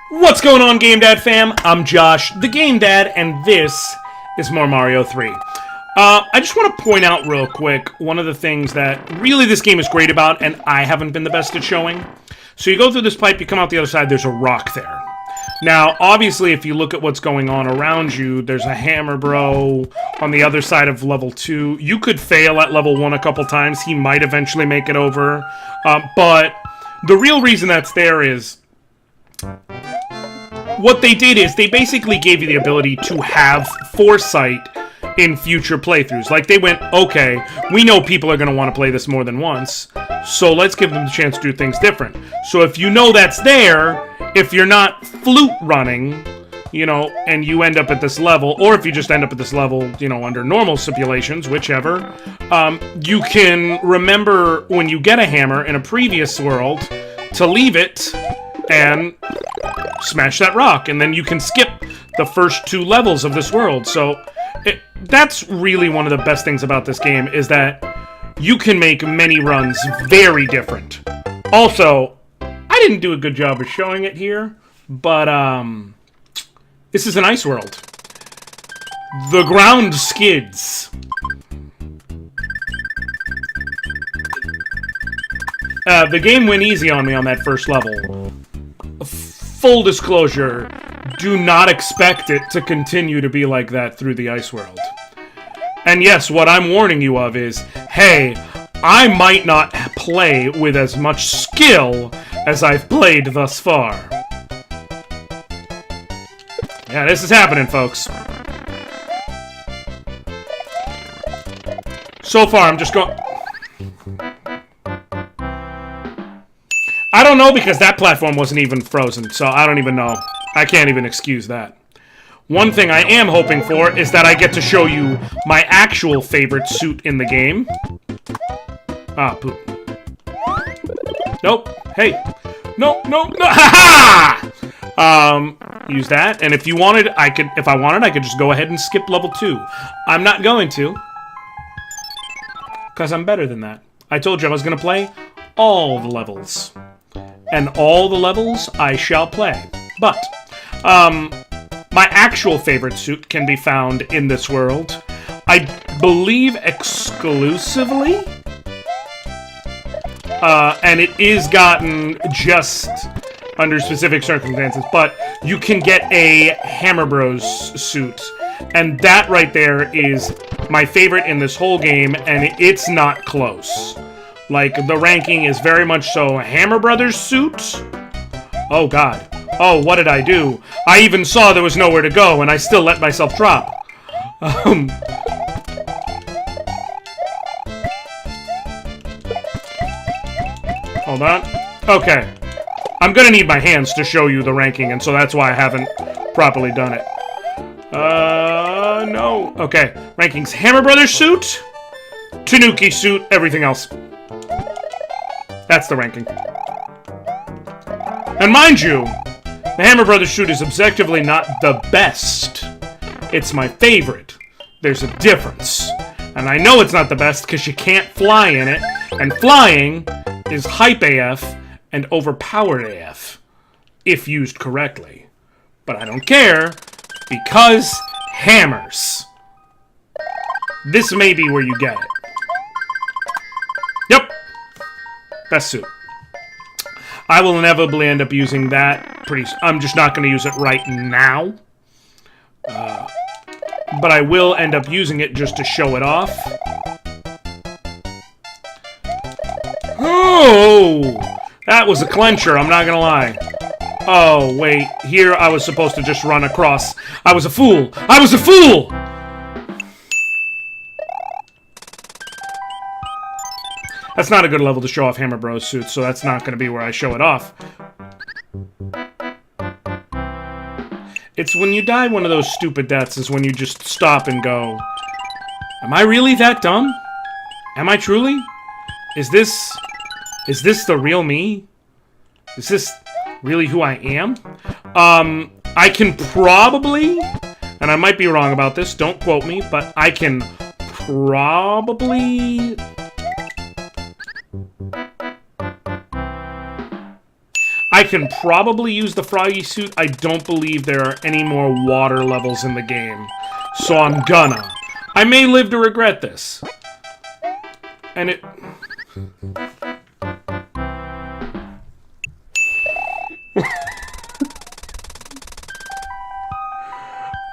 What's going on, GameDad fam? I'm Josh, the GameDad, and this is more Mario 3. I just want to point out real quick one of the things that really this game is great about, and I haven't been the best at showing. So you go through this pipe, you come out the other side, there's a rock there. Now, obviously, if you look at what's going on around you, there's a hammer bro on the other side of level 2. You could fail at level 1 a couple times. He might eventually make it over. But the real reason that's there is what they did is they basically gave you the ability to have foresight in future playthroughs. Like, they went, okay, we know people are going to want to play this more than once, so let's give them the chance to do things different. So if you know that's there, if you're not flute running, you know, and you end up at this level, or if you just end up at this level, you know, under normal stipulations, whichever, you can remember when you get a hammer in a previous world to leave it and smash that rock, and then you can skip the first 2 levels of this world. So that's really one of the best things about this game, is that you can make many runs very different. Also, I didn't do a good job of showing it here, but this is an ice world. The ground skids. The game went easy on me on that first level. Full disclosure, do not expect it to continue to be like that through the ice world. And yes, what I'm warning you of is, hey, I might not play with as much skill as I've played thus far. Yeah, this is happening, folks. So far, I'm just going... I don't know, because that platform wasn't even frozen, so I don't even know. I can't even excuse that. One thing I am hoping for is that I get to show you my actual favorite suit in the game. Ah, poop. Nope. Hey. No, no, no. Ha ha! Use that, and if you wanted, if I wanted, I could just go ahead and skip level 2. I'm not going to, because I'm better than that. I told you I was going to play all the levels. And all the levels I shall play. But, my actual favorite suit can be found in this world. I believe exclusively. And it is gotten just under specific circumstances. But you can get a Hammer Bros suit. And that right there is my favorite in this whole game, and it's not close. Like, the ranking is very much so Hammer Brothers suit. Oh, God. Oh, what did I do? I even saw there was nowhere to go, and I still let myself drop. Hold on. Okay. I'm gonna need my hands to show you the ranking, and so that's why I haven't properly done it. No. Okay. Rankings. Hammer Brothers suit, Tanuki suit, everything else. That's the ranking. And mind you, the Hammer Brothers suit is objectively not the best. It's my favorite. There's a difference. And I know it's not the best because you can't fly in it. And flying is hype AF and overpowered AF, if used correctly. But I don't care, because hammers. This may be where you get it. Yep. Best suit. I will inevitably end up using that I'm just not going to use it right now. But I will end up using it just to show it off. Oh! That was a clencher, I'm not going to lie. Oh, wait. Here I was supposed to just run across. I was a fool! I was a fool! That's not a good level to show off Hammer Bros suits, so that's not going to be where I show it off. It's when you die one of those stupid deaths is when you just stop and go, am I really that dumb? Am I truly? Is this the real me? Is this really who I am? I can probably, and I might be wrong about this, don't quote me, but I can probably... I can probably use the froggy suit. I don't believe there are any more water levels in the game. So I'm gonna. I may live to regret this. And it...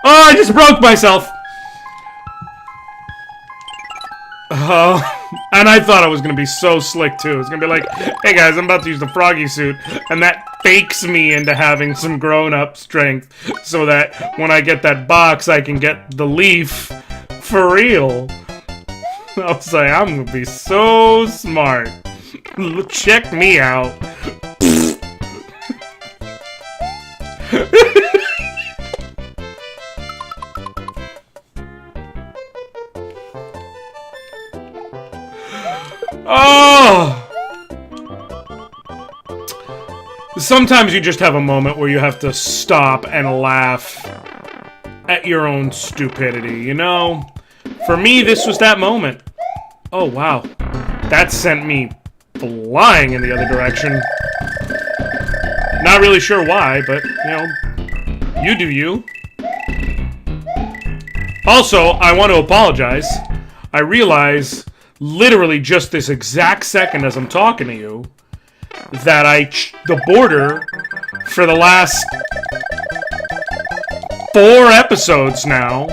Oh, I just broke myself! And I thought I was going to be so slick, too. It's going to be like, hey guys, I'm about to use the froggy suit. And that fakes me into having some grown-up strength. So that when I get that box, I can get the leaf for real. I was like, I'm going to be so smart. Check me out. Oh! Sometimes you just have a moment where you have to stop and laugh at your own stupidity, you know? For me, this was that moment. Oh, wow. That sent me flying in the other direction. Not really sure why, but, you know, you do you. Also, I want to apologize. I realize... literally just this exact second as I'm talking to you, that the border for the last 4 episodes now.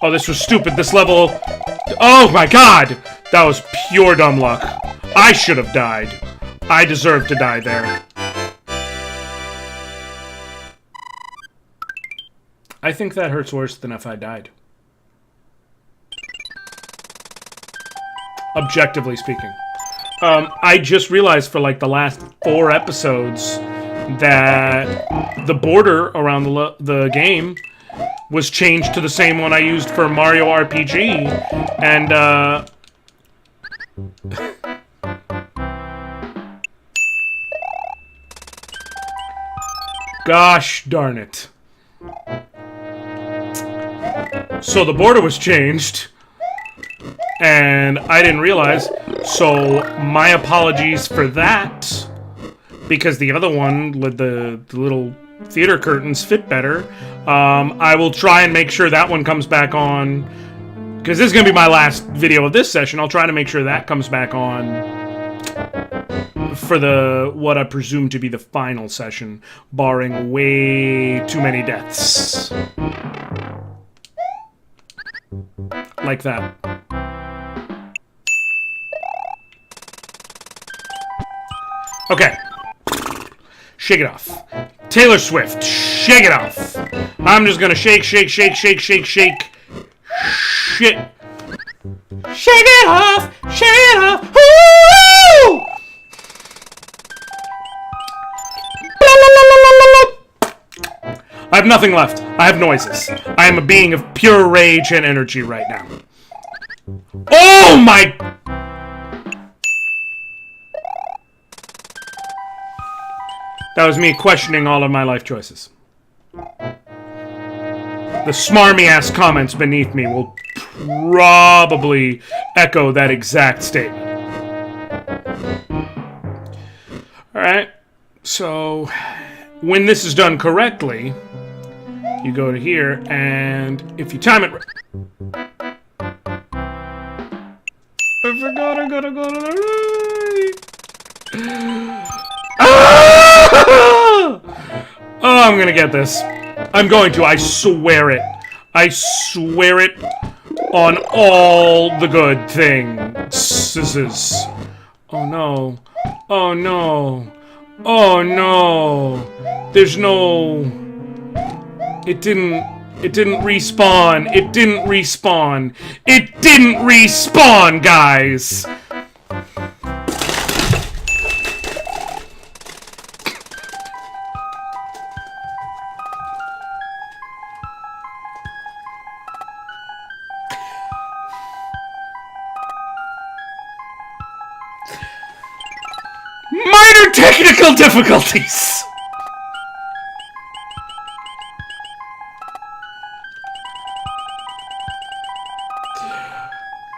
Oh, this was stupid. This level... Oh my god! That was pure dumb luck. I should have died. I deserve to die there. I think that hurts worse than if I died. Objectively speaking. I just realized for like the last 4 episodes that the border around the game was changed to the same one I used for Mario RPG, and gosh darn it. So the border was changed, and I didn't realize, so my apologies for that, because the other one, with the little theater curtains, fit better. I will try and make sure that one comes back on, because this is going to be my last video of this session. I'll try to make sure that comes back on for what I presume to be the final session, barring way too many deaths. Like that. Okay. Shake it off. Taylor Swift, shake it off. I'm just gonna shake, shake, shake, shake, shake, shake. Shit. Shake it off! Shake it off! Woo! I have nothing left. I have noises. I am a being of pure rage and energy right now. Oh my... That was me questioning all of my life choices. The smarmy-ass comments beneath me will probably echo that exact statement. Alright, so when this is done correctly, you go to here, and if you time it right... I forgot I gotta go to the right. Oh, I'm gonna get this. I'm going to. I swear it. I swear it on all the good things. Oh no. Oh no. Oh no. There's no... It didn't respawn. It didn't respawn. It didn't respawn, guys. Minor technical difficulties!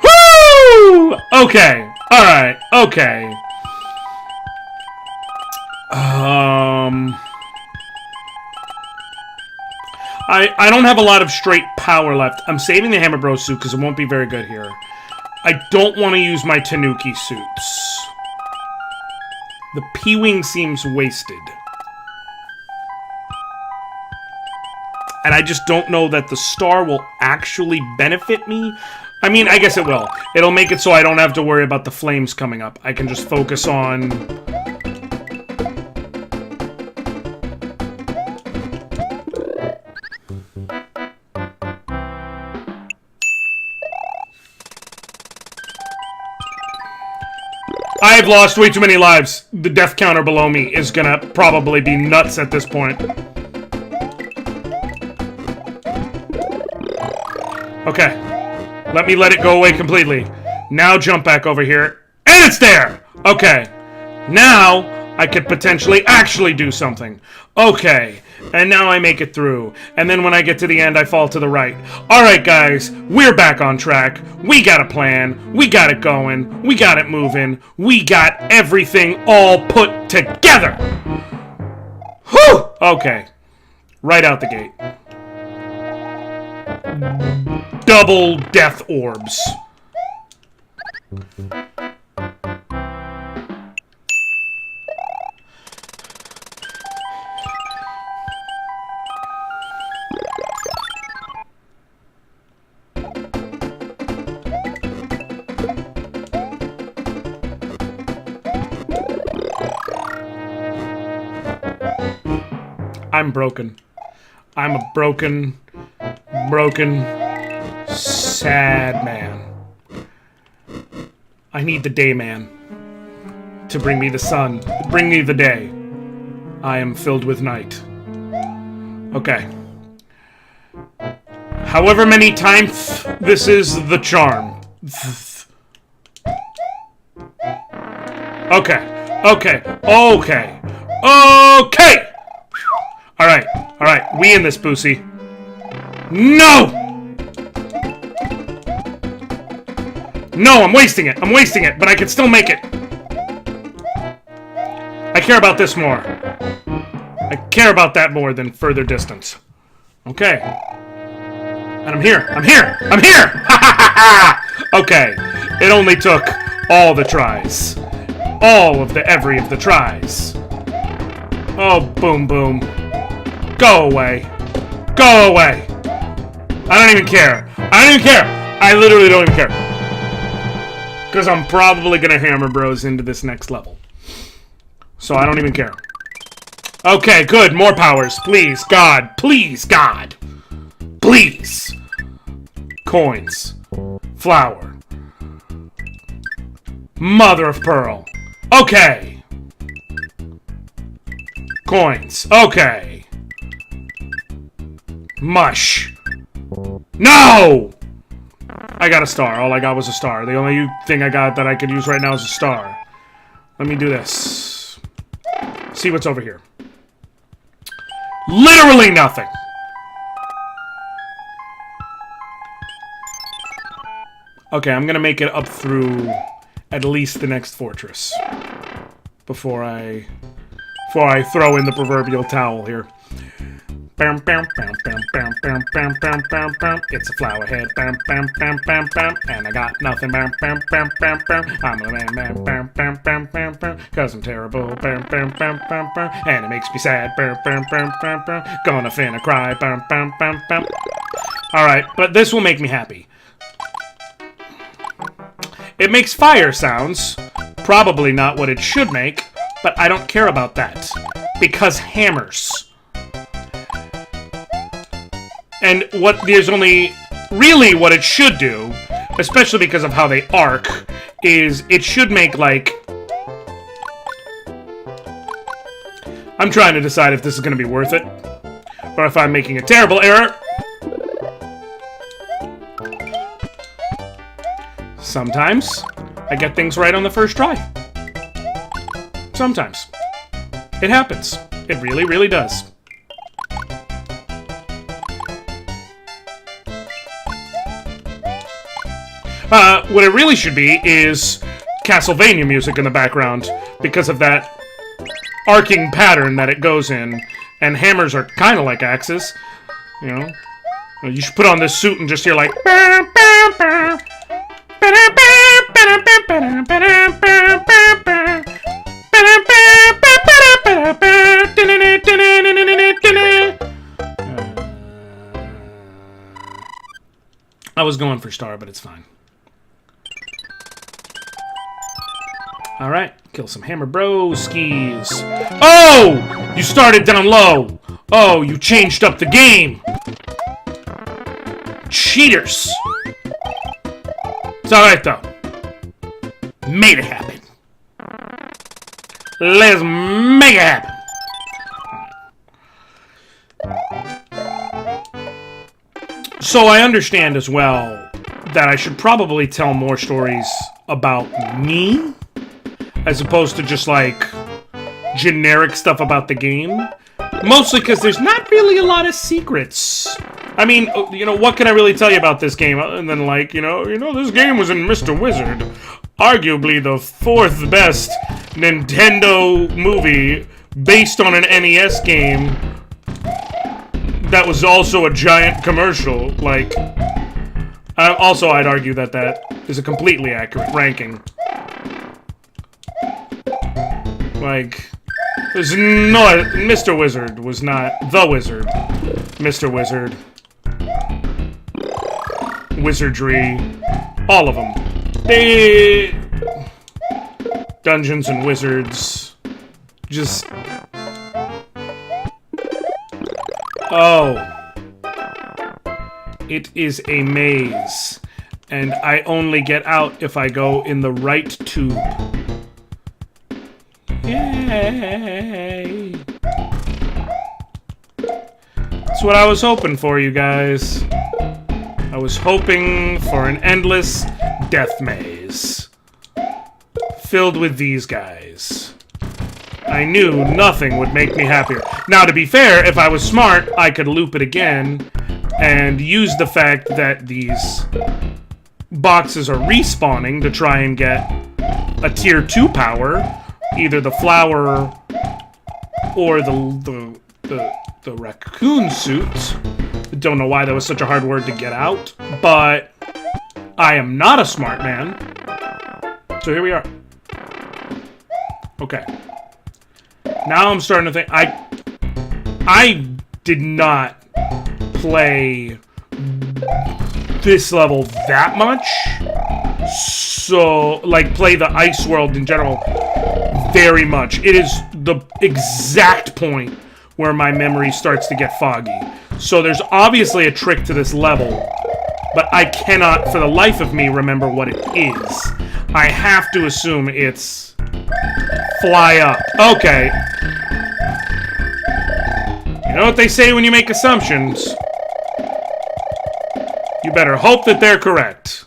Woo! Okay. Alright. Okay. I don't have a lot of straight power left. I'm saving the Hammer Bros suit because it won't be very good here. I don't want to use my Tanuki suits. The P-Wing seems wasted. And I just don't know that the star will actually benefit me. I mean, I guess it will. It'll make it so I don't have to worry about the flames coming up. I can just focus on... I've lost way too many lives. The death counter below me is gonna probably be nuts at this point. Okay. Let me let it go away completely. Now jump back over here. And it's there! Okay. Now, I could potentially actually do something. Okay. And now I make it through. And then when I get to the end, I fall to the right. Alright, guys. We're back on track. We got a plan. We got it going. We got it moving. We got everything all put together! Whew! Okay. Right out the gate. Double death orbs. I'm broken. I'm a broken, sad man. I need the day man to bring me the sun, bring me the day. I am filled with night. Okay. However many times this is the charm. Okay. Okay. Okay. Okay! Alright. Alright. We in this, Boosie. No! No, I'm wasting it. I'm wasting it, but I can still make it. I care about this more. I care about that more than further distance. Okay. And I'm here. I'm here. I'm here! Ha ha ha ha! Okay. It only took all the tries. All of the every of the tries. Oh, boom, boom. Go away. Go away. I don't even care. I don't even care. I literally don't even care. Because I'm probably going to Hammer Bros into this next level. So I don't even care. Okay, good. More powers. Please, God. Please, God. Please. Coins. Flour. Mother of pearl. Okay. Coins. Okay. Mush. No! I got a star. All I got was a star. The only thing I got that I could use right now is a star. Let me do this. See what's over here. Literally nothing. Okay, I'm gonna make it up through at least the next fortress before I throw in the proverbial towel here. Bam, bam, bam, bam, bam, bam, bam, bam, bam, bam. It's a flower head. Bam, bam, bam, bam, bam. And I got nothing. Bam, bam, bam, bam, bam. I'm a man, bam, bam, bam, bam, bam, bam. Cause I'm terrible. Bam, bam, bam, bam, bam. And it makes me sad. Bam, bam, bam, bam, bam. Gonna finna cry. Bam, bam, bam, bam. Alright, but this will make me happy. It makes fire sounds. Probably not what it should make, but I don't care about that. Because hammers. And there's only really what it should do, especially because of how they arc, is it should make, like... I'm trying to decide if this is going to be worth it, or if I'm making a terrible error. Sometimes I get things right on the first try. Sometimes. It happens. It really, really does. What it really should be is Castlevania music in the background because of that arcing pattern that it goes in. And hammers are kind of like axes, you know. You should put on this suit and just hear like. I was going for star, but it's fine. Alright, kill some hammer broskies. Oh! You started down low! Oh, you changed up the game! Cheaters! It's alright though. Made it happen. Let's make it happen. So I understand as well that I should probably tell more stories about me as opposed to just like generic stuff about the game. Mostly because there's not really a lot of secrets. I mean, you know, what can I really tell you about this game other than like, you know, this game was in Mr. Wizard, arguably the 4th best Nintendo movie based on an NES game that was also a giant commercial. Like, also I'd argue that that is a completely accurate ranking. Like, there's no... Mr. Wizard was not the Wizard. Mr. Wizard. Wizardry. All of them. They... Dungeons and Wizards. Just... Oh. It is a maze. And I only get out if I go in the right tube. Yay! That's what I was hoping for, you guys. I was hoping for an endless death maze. Filled with these guys. I knew nothing would make me happier. Now, to be fair, if I was smart, I could loop it again and use the fact that these boxes are respawning to try and get a tier 2 power. Either the flower or the raccoon suit. Don't know why that was such a hard word to get out, but I am not a smart man. So here we are. Okay. Now I'm starting to think I did not play this level that much. So, like, play the ice world in general very much. It is the exact point where my memory starts to get foggy. So there's obviously a trick to this level, but I cannot, for the life of me, remember what it is. I have to assume it's fly up. Okay. You know what they say when you make assumptions? You better hope that they're correct.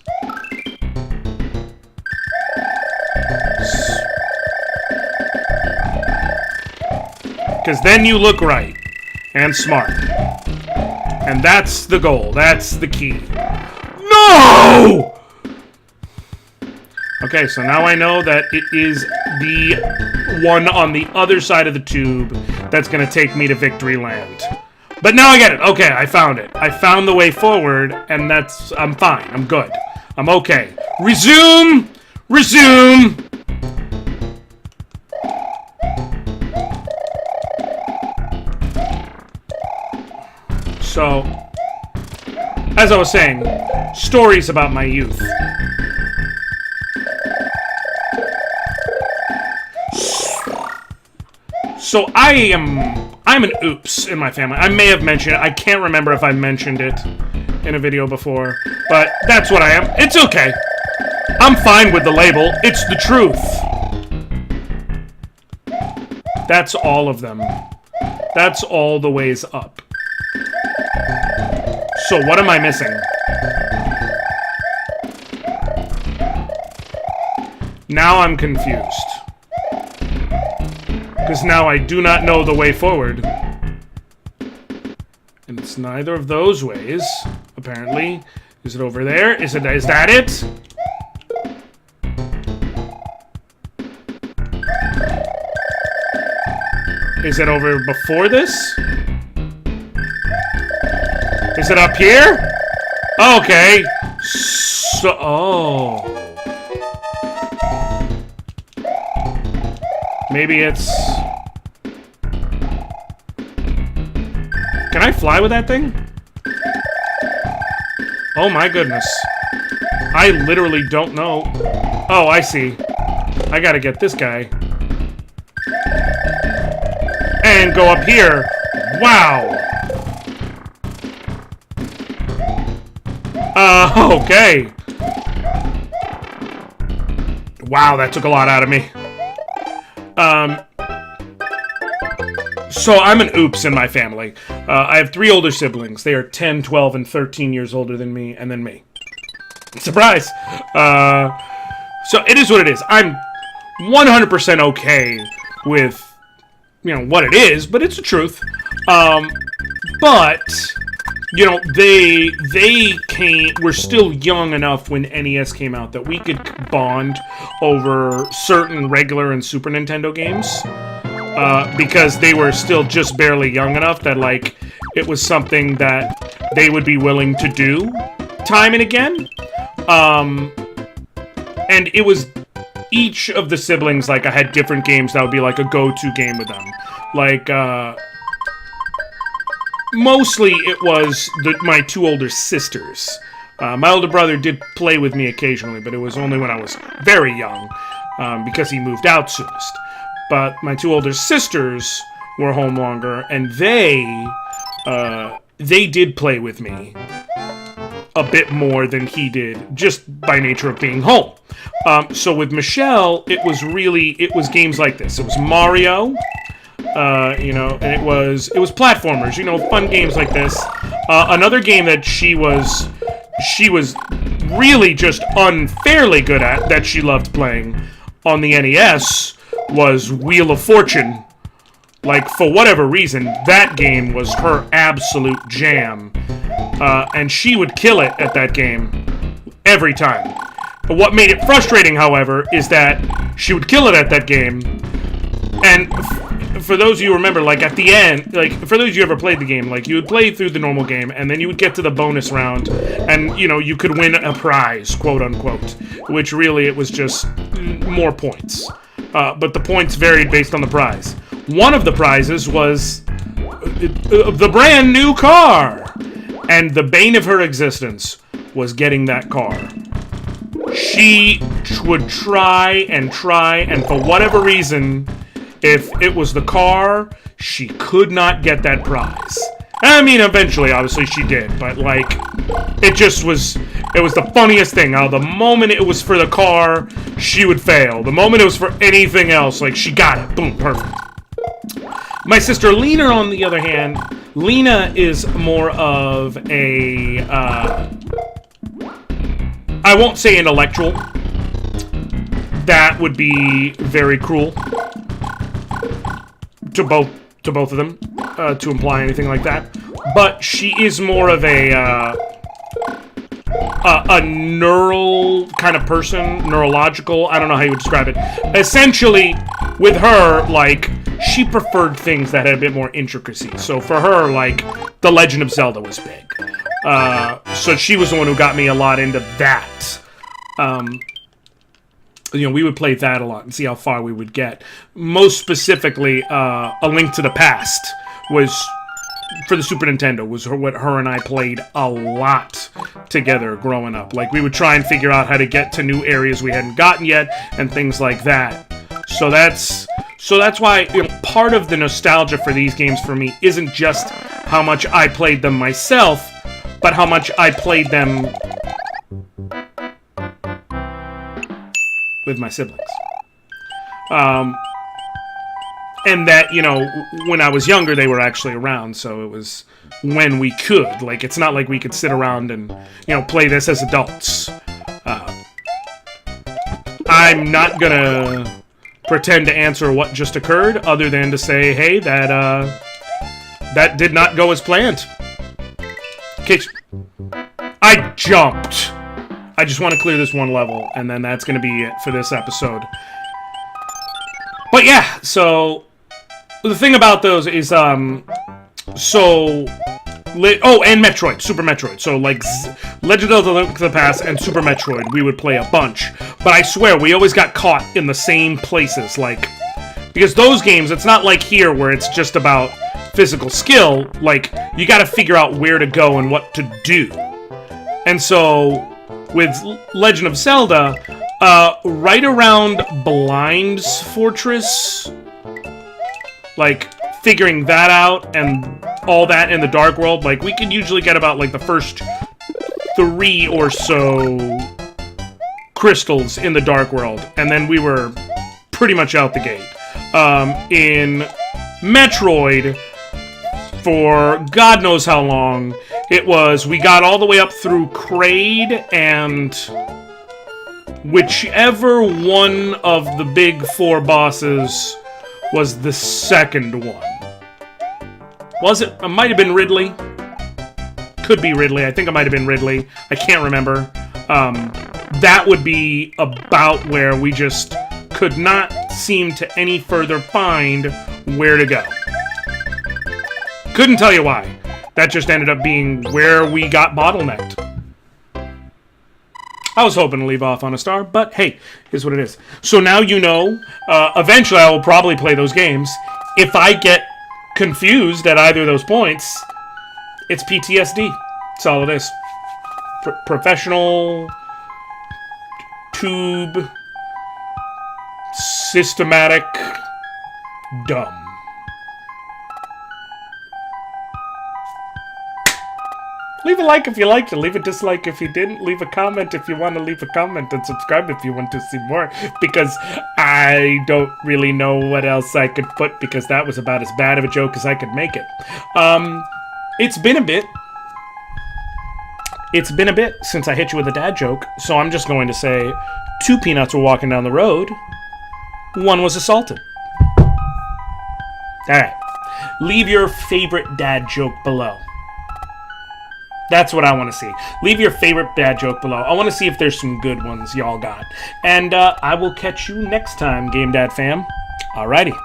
Because then you look right and smart. And that's the goal. That's the key. No! Okay, so now I know that it is the one on the other side of the tube that's going to take me to Victory Land. But now I get it. Okay, I found it. I found the way forward, and that's... I'm fine. I'm good. I'm okay. Resume! Resume! So, as I was saying, stories about my youth. So I'm an oops in my family. I may have mentioned it. I can't remember if I mentioned it in a video before, but that's what I am. It's okay. I'm fine with the label. It's the truth. That's all of them. That's all the ways up. So what am I missing? Now I'm confused. Because now I do not know the way forward. And it's neither of those ways, apparently. Is it over there? Is that it? Is it over before this? Is it up here? Okay. So, oh. Maybe it's... Can I fly with that thing? Oh my goodness. I literally don't know. Oh, I see. I gotta get this guy. And go up here. Wow. Okay. Wow, that took a lot out of me. So I'm an oops in my family. I have 3 older siblings. They are 10, 12, and 13 years older than me, and then me. Surprise! So it is what it is. I'm 100% okay with, you know, what it is, but it's the truth. But, you know, were still young enough when NES came out that we could bond over certain regular and Super Nintendo games. Because they were still just barely young enough that, like, it was something that they would be willing to do time and again. And it was each of the siblings, like, I had different games that would be, like, a go-to game with them. Like, mostly it was my 2 older sisters. My older brother did play with me occasionally, but it was only when I was very young, because he moved out soonest. But my 2 older sisters were home longer, and they did play with me a bit more than he did, just by nature of being home. So with Michelle, it was games like this. It was Mario, you know, and it was platformers, you know, fun games like this. Another game that she was really just unfairly good at, that she loved playing on the NES, was Wheel of Fortune. Like, for whatever reason, that game was her absolute jam. And she would kill it at that game every time. But what made it frustrating, however, is that she would kill it at that game, and for those of you who remember, like, at the end, like, for those of you who ever played the game, like, you would play through the normal game, and then you would get to the bonus round, and, you know, you could win a prize, quote-unquote, which really, it was just more points. But the points varied based on the prize. One of the prizes was the brand new car, and the bane of her existence was getting that car. She would try, and for whatever reason, if it was the car, she could not get that prize. I mean, eventually, obviously, she did, but, like, it was the funniest thing. How the moment it was for the car, she would fail. The moment it was for anything else, like, she got it. Boom, perfect. My sister Lena, on the other hand, Lena is more of a, I won't say intellectual. That would be very cruel to both of them, to imply anything like that. But she is more of a neural kind of person, neurological. I don't know how you would describe it. Essentially, with her, like, she preferred things that had a bit more intricacy. So for her, like, The Legend of Zelda was big. So she was the one who got me a lot into that. You know, we would play that a lot and see how far we would get. Most specifically, A Link to the Past was, for the Super Nintendo, was what her and I played a lot together growing up. Like, we would try and figure out how to get to new areas we hadn't gotten yet and things like that. So that's why, you know, part of the nostalgia for these games for me isn't just how much I played them myself, but how much I played them with my siblings. And that, you know, when I was younger, they were actually around, so it was when we could. Like, it's not like we could sit around and, you know, play this as adults. I'm not gonna pretend to answer what just occurred, other than to say, hey, that did not go as planned. Okay, I jumped. I just want to clear this one level, and then that's going to be it for this episode. But yeah, so the thing about those is, and Metroid, Super Metroid. So, like, Legend of the Link to the Past and Super Metroid, we would play a bunch. But I swear, we always got caught in the same places, like... Because those games, it's not like here where it's just about physical skill. Like, you gotta figure out where to go and what to do. And so, with Legend of Zelda, right around Blind's Fortress, like, figuring that out and all that in the Dark World, like, we could usually get about, like, the first 3 or so crystals in the Dark World, and then we were pretty much out the gate. In Metroid, for God knows how long, it was, we got all the way up through Kraid, and whichever one of the big 4 bosses was the second one. Was it? It might have been Ridley. Could be Ridley. I think it might have been Ridley. I can't remember. That would be about where we just could not seem to any further find where to go. Couldn't tell you why. That just ended up being where we got bottlenecked. I was hoping to leave off on a star, but hey, here's what it is. So now you know, eventually I will probably play those games. If I get confused at either of those points, it's PTSD. That's all it is. Professional, tube, systematic, dumb. Leave a like if you liked it. Leave a dislike if you didn't. Leave a comment if you want to leave a comment. And subscribe if you want to see more. Because I don't really know what else I could put. Because that was about as bad of a joke as I could make it. It's been a bit. It's been a bit since I hit you with a dad joke. So I'm just going to say 2 peanuts were walking down the road. 1 was assaulted. Alright. Leave your favorite dad joke below. That's what I want to see. Leave your favorite dad joke below. I want to see if there's some good ones y'all got. And I will catch you next time, GameDad fam. Alrighty.